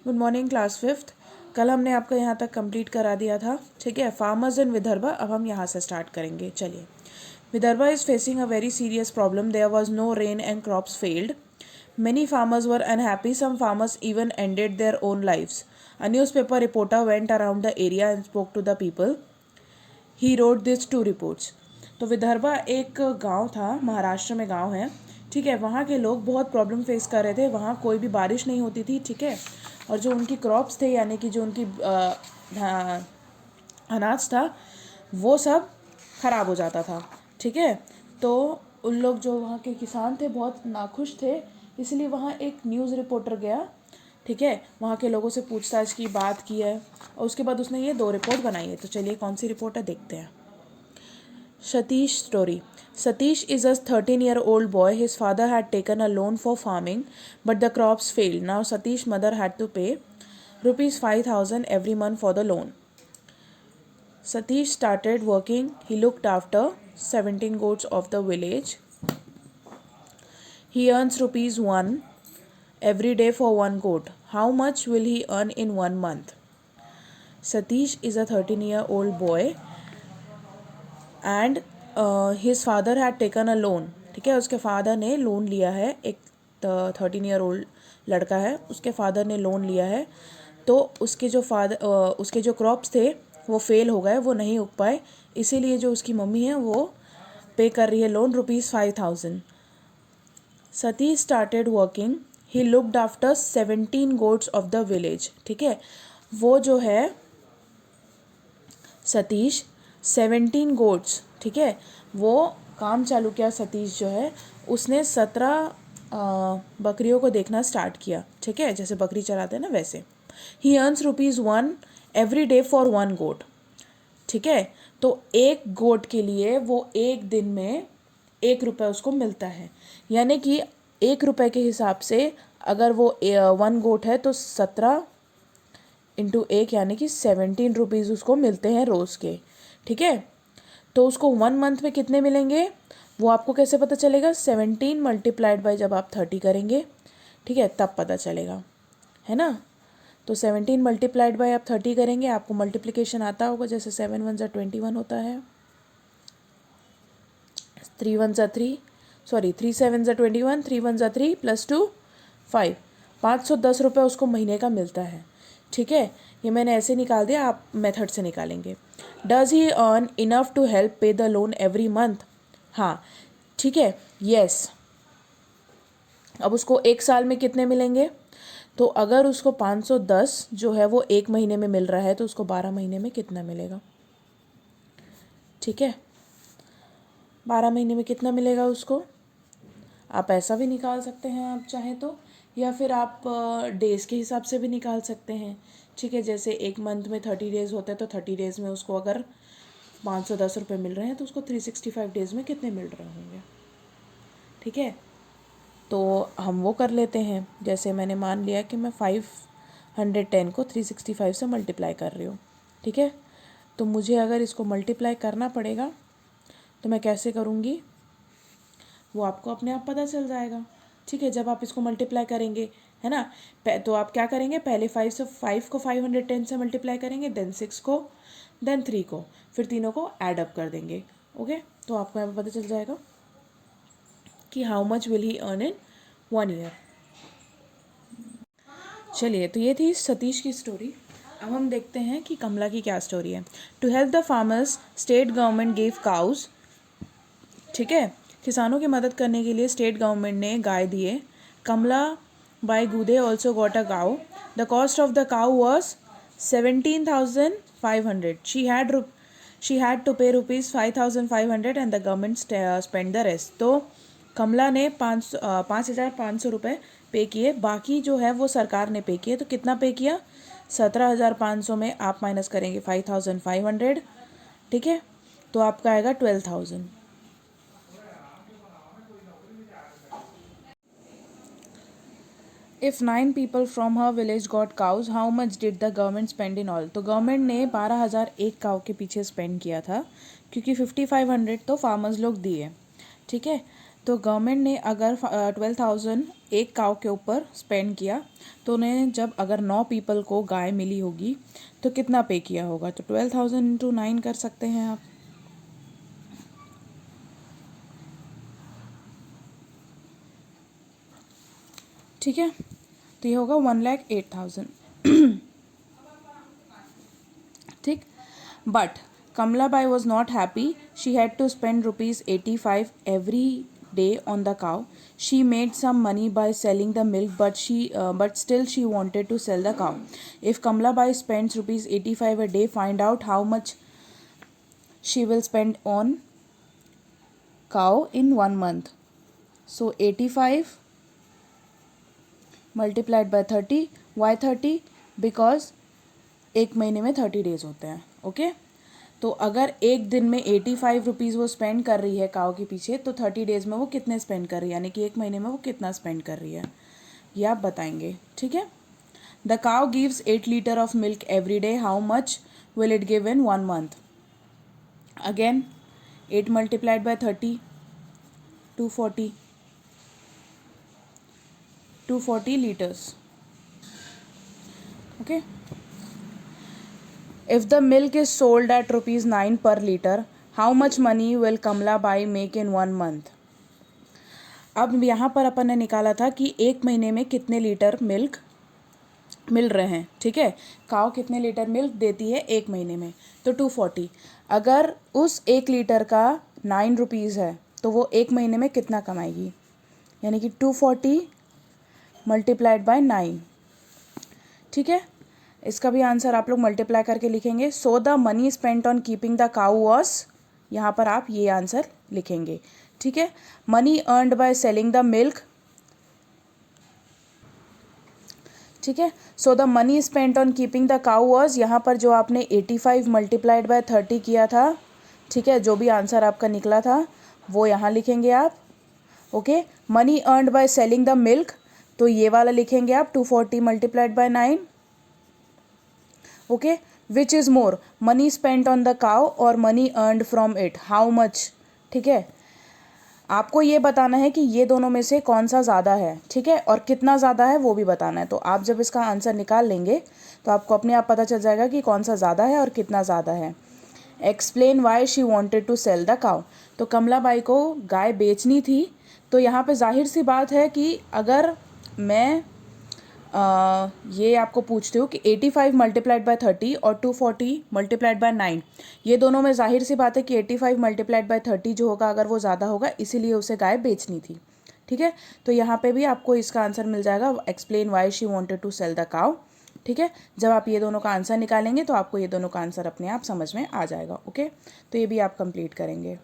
Good morning class fifth. कल हमने आपको यहाँ तक कंप्लीट करा दिया था, ठीक है। फार्मर्स इन विदर्भा, अब हम यहाँ से स्टार्ट करेंगे। चलिए। Vidarbha is facing a very serious problem. There was no rain and crops failed. Many farmers were unhappy. Some farmers even ended their own lives. A newspaper reporter went around the area and spoke to the people. He wrote these two reports. तो विदर्भा एक गांव था, महाराष्ट्र में गांव है, ठीक है। वहाँ के लोग बहुत प्रॉब्लम फेस कर रहे थे। वहाँ कोई भी बारिश नहीं होती थी, ठीक है। और जो उनकी क्रॉप्स थे, यानी कि जो उनकी अनाज था, वो सब ख़राब हो जाता था, ठीक है। तो उन लोग जो वहाँ के किसान थे बहुत नाखुश थे, इसलिए वहाँ एक न्यूज़ रिपोर्टर गया, ठीक है। वहाँ के लोगों से पूछताछ की, बात की है, और उसके बाद उसने ये 2 रिपोर्ट बनाई है। तो चलिए कौन सी रिपोर्ट है देखते हैं। Satish story. Satish is a 13-year-old boy. His father had taken a loan for farming, but the crops failed. Now Satish's mother had to pay rupees 5,000 every month for the loan. Satish started working. He looked after 17 goats of the village. He earns rupees 1 every day for one goat. How much will he earn in 1 month? Satish is a 13-year-old boy and his father had taken a loan, ठीक है। उसके father ने loan लिया है। एक 13-year-old लड़का है, उसके फादर ने लोन लिया है। तो उसके जो क्रॉप्स थे वो फेल हो गए, वो नहीं उग पाए, इसीलिए जो उसकी मम्मी है वो पे कर रही है loan, ₹5,000। Satish started working. He looked after 17 goats of the village, ठीक है। वो जो है सतीश 17 गोट्स, ठीक है, वो काम चालू किया। सतीश जो है उसने 17 बकरियों को देखना स्टार्ट किया, ठीक है, जैसे बकरी चराते हैं ना वैसे। ही अर्न्स ₹1 एवरी डे फॉर 1 गोट, ठीक है। तो एक गोट के लिए वो एक दिन में ₹1 उसको मिलता है, यानी कि ₹1 के हिसाब से अगर वो 1 गोट है तो 17 इंटू 1 यानी कि 17 रुपीज़ उसको मिलते हैं रोज़ के, ठीक है। तो उसको 1 मंथ में कितने मिलेंगे वो आपको कैसे पता चलेगा? 17 मल्टीप्लाइड बाय जब आप 30 करेंगे, ठीक है, तब पता चलेगा, है ना। तो 17 मल्टीप्लाइड बाय आप 30 करेंगे, आपको मल्टीप्लिकेशन आता होगा, जैसे 7 1 21 होता है, 3 1 3 सॉरी 3 7 21, 3 1 3 + 2 5, ₹510 उसको महीने का मिलता है, ठीक है। ये मैंने ऐसे निकाल दिया, आप मेथड से निकालेंगे। Does he earn enough to help pay the loan every month? हाँ, ठीक है, यस। अब उसको एक साल में कितने मिलेंगे? तो अगर उसको 510 जो है वो एक महीने में मिल रहा है, तो उसको 12 महीने में कितना मिलेगा? ठीक है, 12 महीने में कितना मिलेगा उसको? आप ऐसा भी निकाल सकते हैं आप चाहें तो, या फिर आप डेज़ के हिसाब से भी निकाल सकते हैं, ठीक है। जैसे एक मंथ में 30 डेज़ होते हैं, तो 30 डेज़ में उसको अगर ₹510 मिल रहे हैं, तो उसको 365 डेज़ में कितने मिल रहे होंगे, ठीक है। तो हम वो कर लेते हैं, जैसे मैंने मान लिया कि मैं 510 को 365 से मल्टीप्लाई कर रही हूँ, ठीक है। तो मुझे अगर इसको मल्टीप्लाई करना पड़ेगा तो मैं कैसे करूँगी वो आपको अपने आप पता चल जाएगा, ठीक है। जब आप इसको मल्टीप्लाई करेंगे, है ना, तो आप क्या करेंगे, पहले 5 को 510 से मल्टीप्लाई करेंगे, देन 6 को, देन 3 को, फिर तीनों को ऐड अप कर देंगे, ओके। तो आपको यहाँ पर पता चल जाएगा कि how much will he earn in 1 year. चलिए, तो ये थी सतीश की स्टोरी। अब हम देखते हैं कि कमला की क्या स्टोरी है। To help the farmers, state government gave cows, ठीक है। किसानों की मदद करने के लिए स्टेट गवर्नमेंट ने गाय दिए। कमला बाय गुदे also got a cow. The cost of the cow was 17,500. She had to pay ₹5,500 and the government spent the rest. तो कमला ने 5,500 रुपये पे किए, बाकी जो है वो सरकार ने पे किए। तो कितना पे किया? 17,500 में आप माइनस करेंगे 5,500, ठीक है, तो आपका आएगा 12,000। If 9 people from her village got cows, how much did the government spend in all? तो गवर्नमेंट ने 12,000 एक काव के पीछे स्पेंड किया था, क्योंकि 5,500 तो फार्मर्स लोग दिए, ठीक है। तो गवर्नमेंट ने अगर 12,000 एक काव के ऊपर स्पेंड किया, तो उन्हें जब अगर 9 पीपल को गाय मिली होगी तो कितना पे किया होगा? तो 12,000 इंटू 9 कर सकते हैं आप। ठीक है, तो ये होगा 1,08,000। ठीक, but Kamlabai was not happy. She had to spend ₹85 every day on the cow. She made some money by selling the milk, but still she wanted to sell the cow. If Kamlabai spends ₹85 a day, find out how much she will spend on cow in 1 month. So 85 multiplied by 30. Why 30? Because एक महीने में 30 days होते हैं। Okay, तो अगर एक दिन में 85 रुपीज़ वो स्पेंड कर रही है काव के पीछे, तो 30 डेज में वो कितने स्पेंड कर रही है, यानी कि एक महीने में वो कितना स्पेंड कर रही है, ये आप बताएंगे। ठीक है, द काव gives 8 litre of milk every day, how much will it give in 1 month? Again 8 multiplied by 30, 240 liters. Okay, if the milk is sold at ₹9 per liter, how much money will Kamlabai make in 1 month? अब यहाँ पर अपन ने निकाला था कि एक महीने में कितने लीटर मिल्क मिल रहे हैं। ठीक है, काव कितने लीटर मिल्क देती है एक महीने में, तो 240। अगर उस 1 लीटर का 9 रुपीज़ है तो वो एक महीने में कितना कमाएगी, यानी कि 240 मल्टीप्लाइड बाय 9। ठीक है, इसका भी आंसर आप लोग मल्टीप्लाई करके लिखेंगे। So the money spent on keeping the cow was, यहाँ पर आप ये आंसर लिखेंगे। ठीक है, money earned by selling the milk. ठीक है, so the money spent on keeping the cow was, यहाँ पर जो आपने 85 मल्टीप्लाइड बाय 30 किया था, ठीक है, जो भी आंसर आपका निकला था वो यहाँ लिखेंगे आप। Okay, money earned by selling the milk, तो ये वाला लिखेंगे आप 240 multiplied by 9। Okay, which is more, money spent on the cow और money earned from it, how much? ठीक है, आपको ये बताना है कि ये दोनों में से कौन सा ज़्यादा है। ठीक है, और कितना ज़्यादा है वो भी बताना है। तो आप जब इसका आंसर निकाल लेंगे तो आपको अपने आप पता चल जाएगा कि कौन सा ज़्यादा है और कितना ज़्यादा है। Explain why she wanted to sell the cow, तो कमलाबाई को गाय बेचनी थी। तो यहाँ पे जाहिर सी बात है कि अगर मैं ये आपको पूछती हूँ कि 85 मल्टीप्लाइड बाय 30 और 240 मल्टीप्लाइड बाय 9, ये दोनों में जाहिर सी बात है कि 85 मल्टीप्लाइड बाय 30 जो होगा अगर वो ज़्यादा होगा, इसीलिए उसे गाय बेचनी थी। ठीक है, तो यहाँ पे भी आपको इसका आंसर मिल जाएगा, explain why she wanted to sell the cow. ठीक है, जब आप ये दोनों का आंसर निकालेंगे तो आपको ये दोनों का आंसर अपने आप समझ में आ जाएगा। ओके, तो ये भी आप कंप्लीट करेंगे।